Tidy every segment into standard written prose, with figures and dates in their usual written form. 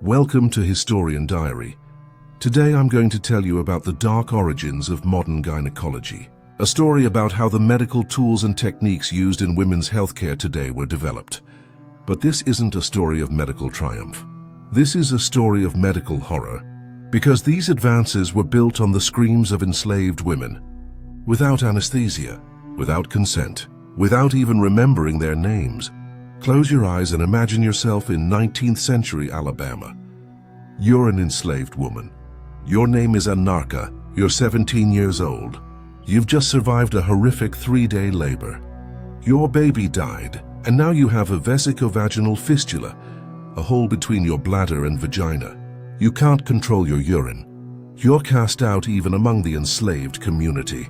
Welcome to Historian Diary. Today I'm going to tell you about the dark origins of modern gynecology, a story about how the medical tools and techniques used in women's healthcare today were developed. But this isn't a story of medical triumph. This is a story of medical horror, because these advances were built on the screams of enslaved women, without anesthesia, without consent, without even remembering their names. Close your eyes and imagine yourself in 19th century Alabama. You're an enslaved woman. Your name is Anarcha. You're 17 years old. You've just survived a horrific 3-day labor. Your baby died, and now you have a vesicovaginal fistula, a hole between your bladder and vagina. You can't control your urine. You're cast out even among the enslaved community.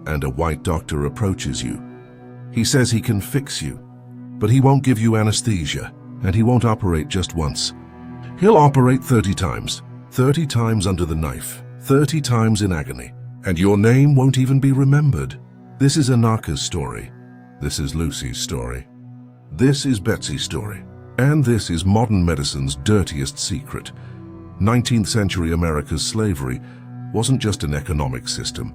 And a white doctor approaches you. He says he can fix you, but he won't give you anesthesia, and he won't operate just once. He'll operate 30 times. 30 times under the knife, 30 times in agony, and your name won't even be remembered. This is Anarcha's story. This is Lucy's story. This is Betsy's story. And this is modern medicine's dirtiest secret. 19th century America's slavery wasn't just an economic system.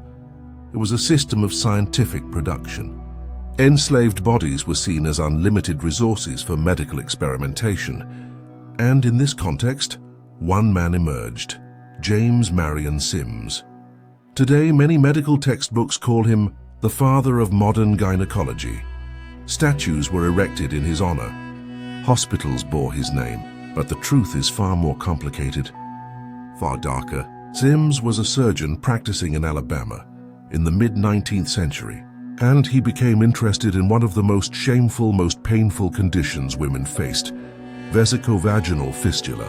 It was a system of scientific production. Enslaved bodies were seen as unlimited resources for medical experimentation. And in this context, one man emerged, James Marion Sims. Today, many medical textbooks call him the father of modern gynecology. Statues were erected in his honor. Hospitals bore his name, but the truth is far more complicated, far darker. Sims was a surgeon practicing in Alabama in the mid-19th century. And he became interested in one of the most shameful, most painful conditions women faced, vesicovaginal fistula.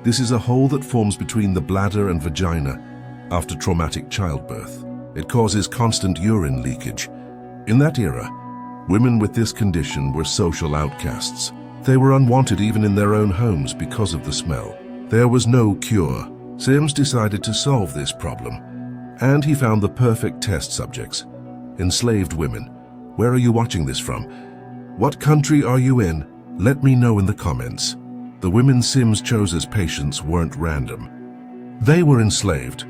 This is a hole that forms between the bladder and vagina after traumatic childbirth. It causes constant urine leakage. In that era, women with this condition were social outcasts. They were unwanted even in their own homes because of the smell. There was no cure. Sims decided to solve this problem, and he found the perfect test subjects. Enslaved women. Where are you watching this from? What country are you in? Let me know in the comments. The women Sims chose as patients weren't random. They were enslaved.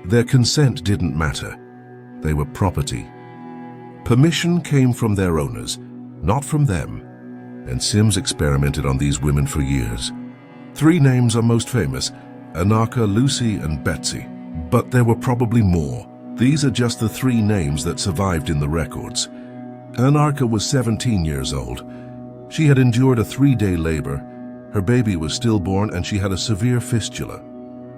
Their consent didn't matter. They were property. Permission came from their owners, not from them. And Sims experimented on these women for years. 3 names are most famous: Anarcha, Lucy, and Betsy. But there were probably more. These are just the 3 names that survived in the records. Anarcha was 17 years old. She had endured a 3-day labor. Her baby was stillborn and she had a severe fistula.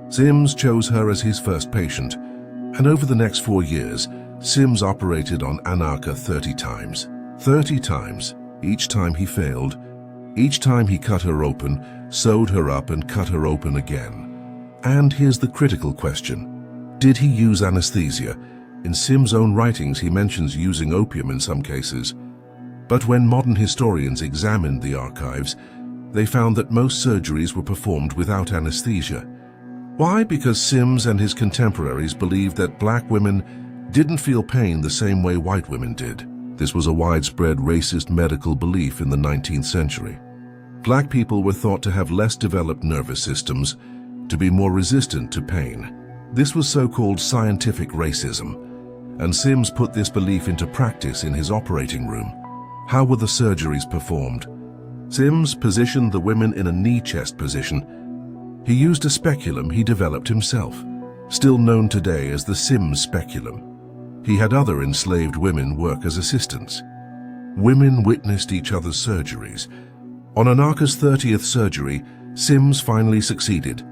Sims chose her as his first patient, and over the next 4 years, Sims operated on Anarcha 30 times. 30 times. Each time he failed. Each time he cut her open, sewed her up, and cut her open again. And here's the critical question. Did he use anesthesia? In Sims' own writings, he mentions using opium in some cases. But when modern historians examined the archives, they found that most surgeries were performed without anesthesia. Why? Because Sims and his contemporaries believed that black women didn't feel pain the same way white women did. This was a widespread racist medical belief in the 19th century. Black people were thought to have less developed nervous systems, to be more resistant to pain. This was so-called scientific racism, and Sims put this belief into practice in his operating room. How were the surgeries performed? Sims positioned the women in a knee-chest position. He used a speculum he developed himself, still known today as the Sims speculum. He had other enslaved women work as assistants. Women witnessed each other's surgeries. On Anarcha's 30th surgery, Sims finally succeeded.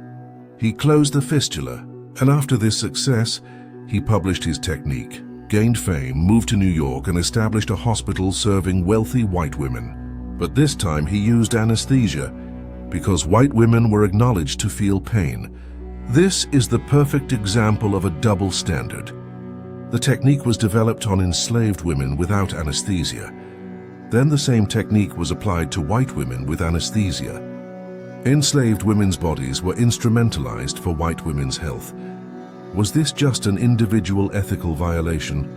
He closed the fistula, and after this success, he published his technique, gained fame, moved to New York, and established a hospital serving wealthy white women. But this time he used anesthesia, because white women were acknowledged to feel pain. This is the perfect example of a double standard. The technique was developed on enslaved women without anesthesia. Then the same technique was applied to white women with anesthesia. Enslaved women's bodies were instrumentalized for white women's health. Was this just an individual ethical violation?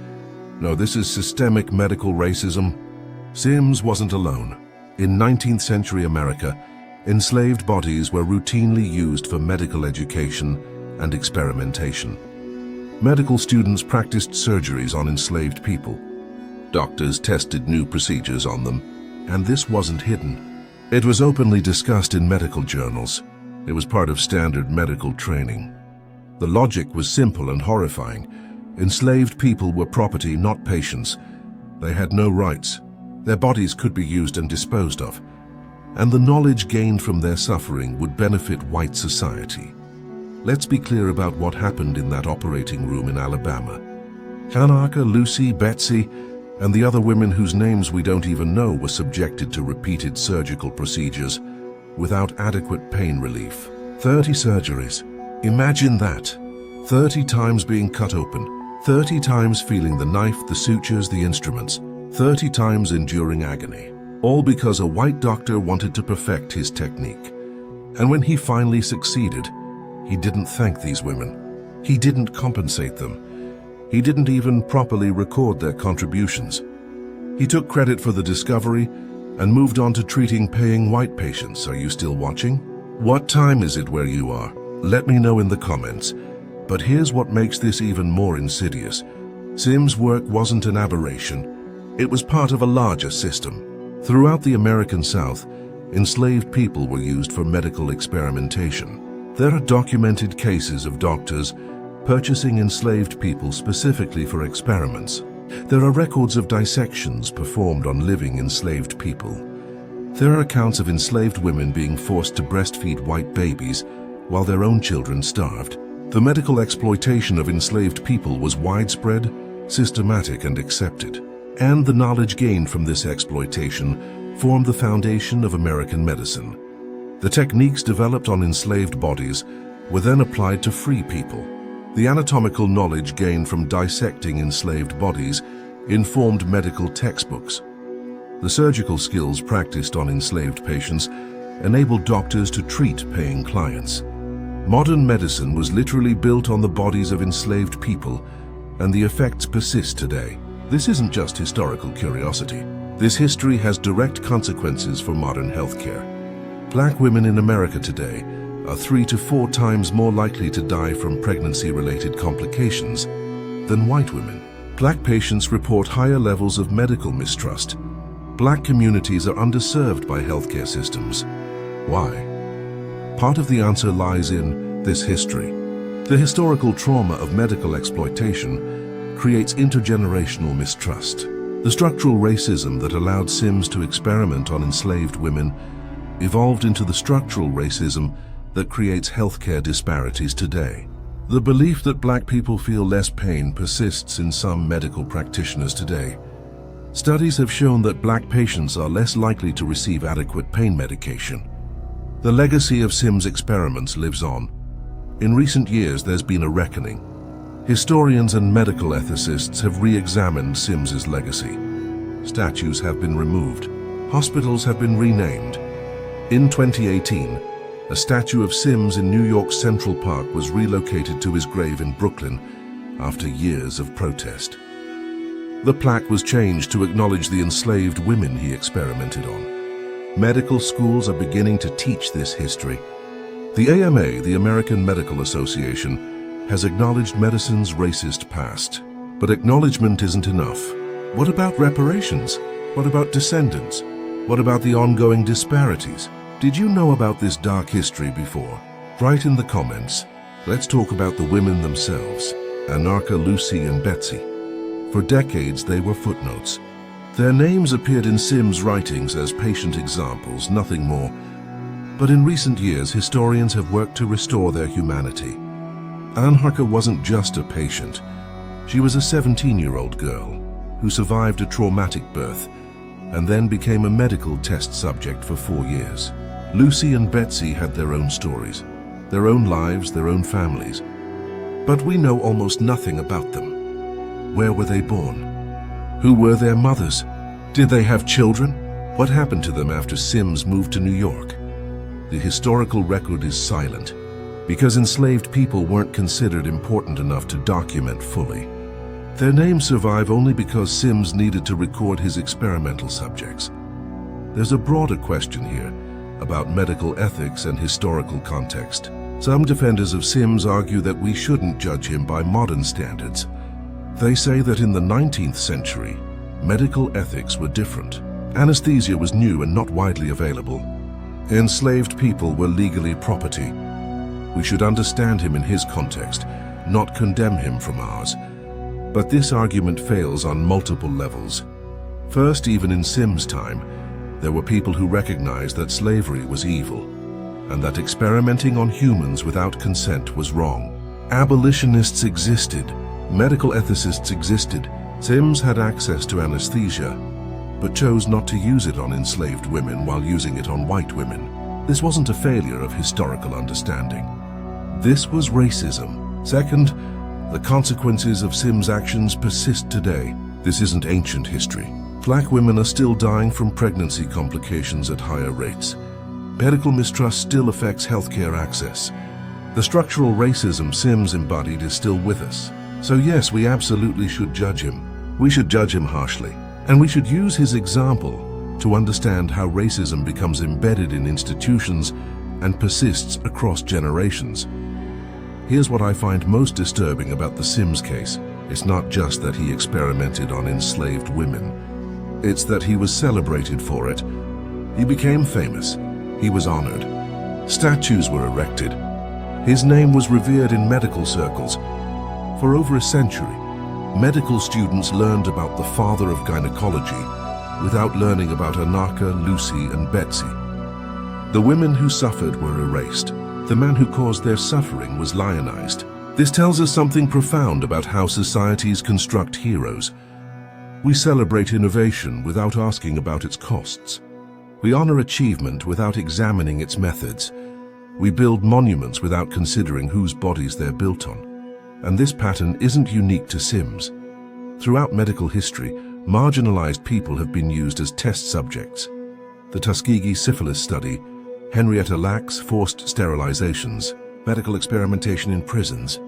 No, this is systemic medical racism. Sims wasn't alone. In 19th century America, enslaved bodies were routinely used for medical education and experimentation. Medical students practiced surgeries on enslaved people. Doctors tested new procedures on them, and this wasn't hidden. It was openly discussed in medical journals. It was part of standard medical training. The logic was simple and horrifying. Enslaved people were property, not patients. They had no rights. Their bodies could be used and disposed of, and the knowledge gained from their suffering would benefit white society. Let's be clear about what happened in that operating room in Alabama. Anarcha, Lucy, Betsy, and the other women whose names we don't even know were subjected to repeated surgical procedures without adequate pain relief. 30 surgeries. Imagine that. 30 times being cut open, 30 times feeling the knife, the sutures, the instruments, 30 times enduring agony. All because a white doctor wanted to perfect his technique. And when he finally succeeded, he didn't thank these women. He didn't compensate them. He didn't even properly record their contributions. He took credit for the discovery and moved on to treating paying white patients. Are you still watching? What time is it where you are? Let me know in the comments. But here's what makes this even more insidious. Sims' work wasn't an aberration. It was part of a larger system. Throughout the American South, enslaved people were used for medical experimentation. There are documented cases of doctors purchasing enslaved people specifically for experiments. There are records of dissections performed on living enslaved people. There are accounts of enslaved women being forced to breastfeed white babies while their own children starved. The medical exploitation of enslaved people was widespread, systematic, and accepted. And the knowledge gained from this exploitation formed the foundation of American medicine. The techniques developed on enslaved bodies were then applied to free people. The anatomical knowledge gained from dissecting enslaved bodies informed medical textbooks. The surgical skills practiced on enslaved patients enabled doctors to treat paying clients. Modern medicine was literally built on the bodies of enslaved people, and the effects persist today. This isn't just historical curiosity. This history has direct consequences for modern healthcare. Black women in America today are 3 to 4 times more likely to die from pregnancy-related complications than white women. Black patients report higher levels of medical mistrust. Black communities are underserved by healthcare systems. Why? Part of the answer lies in this history. The historical trauma of medical exploitation creates intergenerational mistrust. The structural racism that allowed Sims to experiment on enslaved women evolved into the structural racism that creates healthcare disparities today. The belief that black people feel less pain persists in some medical practitioners today. Studies have shown that black patients are less likely to receive adequate pain medication. The legacy of Sims' experiments lives on. In recent years, there's been a reckoning. Historians and medical ethicists have re-examined Sims' legacy. Statues have been removed. Hospitals have been renamed. In 2018, a statue of Sims in New York's Central Park was relocated to his grave in Brooklyn after years of protest. The plaque was changed to acknowledge the enslaved women he experimented on. Medical schools are beginning to teach this history. The AMA, the American Medical Association, has acknowledged medicine's racist past. But acknowledgement isn't enough. What about reparations? What about descendants? What about the ongoing disparities? Did you know about this dark history before? Write in the comments. Let's talk about the women themselves, Anarcha, Lucy, and Betsy. For decades, they were footnotes. Their names appeared in Sims' writings as patient examples, nothing more. But in recent years, historians have worked to restore their humanity. Anarcha wasn't just a patient. She was a 17-year-old girl who survived a traumatic birth and then became a medical test subject for 4 years. Lucy and Betsy had their own stories, their own lives, their own families. But we know almost nothing about them. Where were they born? Who were their mothers? Did they have children? What happened to them after Sims moved to New York? The historical record is silent because enslaved people weren't considered important enough to document fully. Their names survive only because Sims needed to record his experimental subjects. There's a broader question here. about medical ethics and historical context. Some defenders of Sims argue that we shouldn't judge him by modern standards. They say that in the 19th century, medical ethics were different. Anesthesia was new and not widely available. Enslaved people were legally property. We should understand him in his context, not condemn him from ours. But this argument fails on multiple levels. First, even in Sims' time, there were people who recognized that slavery was evil, and that experimenting on humans without consent was wrong. Abolitionists existed, medical ethicists existed. Sims had access to anesthesia, but chose not to use it on enslaved women while using it on white women. This wasn't a failure of historical understanding. This was racism. Second, the consequences of Sims' actions persist today. This isn't ancient history. Black women are still dying from pregnancy complications at higher rates. Medical mistrust still affects healthcare access. The structural racism Sims embodied is still with us. So yes, we absolutely should judge him. We should judge him harshly. And we should use his example to understand how racism becomes embedded in institutions and persists across generations. Here's what I find most disturbing about the Sims case. It's not just that he experimented on enslaved women. It's that he was celebrated for it. He became famous. He was honored. Statues were erected. His name was revered in medical circles. For over a century, medical students learned about the father of gynecology without learning about Anarcha, Lucy, and Betsy. The women who suffered were erased. The man who caused their suffering was lionized. This tells us something profound about how societies construct heroes. We celebrate innovation without asking about its costs. We honor achievement without examining its methods. We build monuments without considering whose bodies they're built on. And this pattern isn't unique to Sims. Throughout medical history, marginalized people have been used as test subjects. The Tuskegee syphilis study, Henrietta Lacks forced sterilizations, medical experimentation in prisons,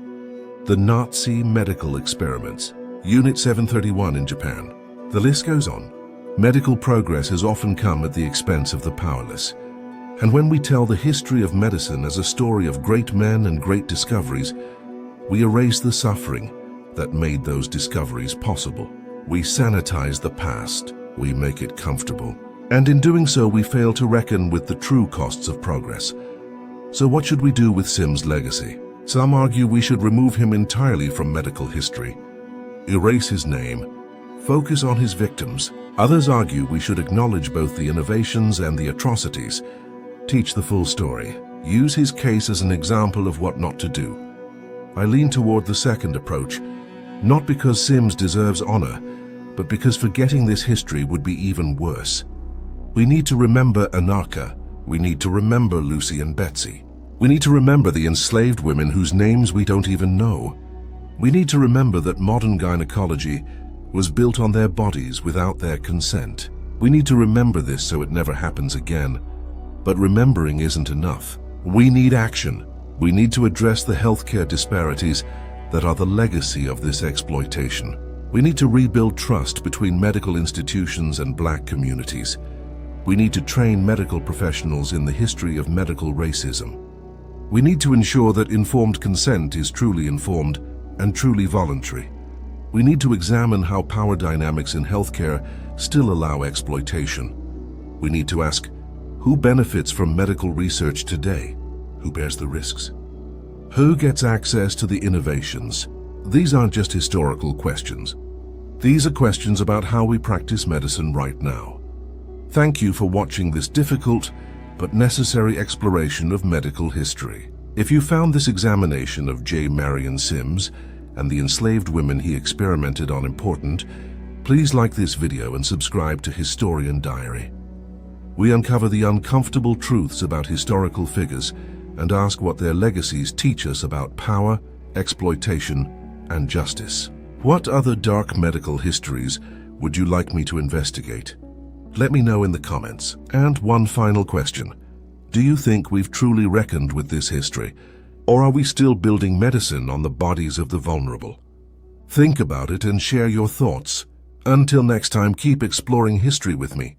the Nazi medical experiments, Unit 731 in Japan. The list goes on. Medical progress has often come at the expense of the powerless. And when we tell the history of medicine as a story of great men and great discoveries, we erase the suffering that made those discoveries possible. We sanitize the past. We make it comfortable. And in doing so, we fail to reckon with the true costs of progress. So what should we do with Sims' legacy? Some argue we should remove him entirely from medical history. Erase his name. Focus on his victims. Others argue we should acknowledge both the innovations and the atrocities. Teach the full story. Use his case as an example of what not to do. I lean toward the second approach, not because Sims deserves honor, but because forgetting this history would be even worse. We need to remember Anarcha. We need to remember Lucy and Betsy. We need to remember the enslaved women whose names we don't even know. We need to remember that modern gynecology was built on their bodies without their consent. We need to remember this so it never happens again. But remembering isn't enough. We need action. We need to address the healthcare disparities that are the legacy of this exploitation. We need to rebuild trust between medical institutions and Black communities. We need to train medical professionals in the history of medical racism. We need to ensure that informed consent is truly informed and truly voluntary. We need to examine how power dynamics in healthcare still allow exploitation. We need to ask, who benefits from medical research today? Who bears the risks? Who gets access to the innovations? These aren't just historical questions. These are questions about how we practice medicine right now. Thank you for watching this difficult but necessary exploration of medical history. If you found this examination of J. Marion Sims and the enslaved women he experimented on important, please like this video and subscribe to Historian Diary. We uncover the uncomfortable truths about historical figures and ask what their legacies teach us about power, exploitation, and justice. What other dark medical histories would you like me to investigate? Let me know in the comments. And one final question. Do you think we've truly reckoned with this history, or are we still building medicine on the bodies of the vulnerable? Think about it and share your thoughts. Until next time, keep exploring history with me.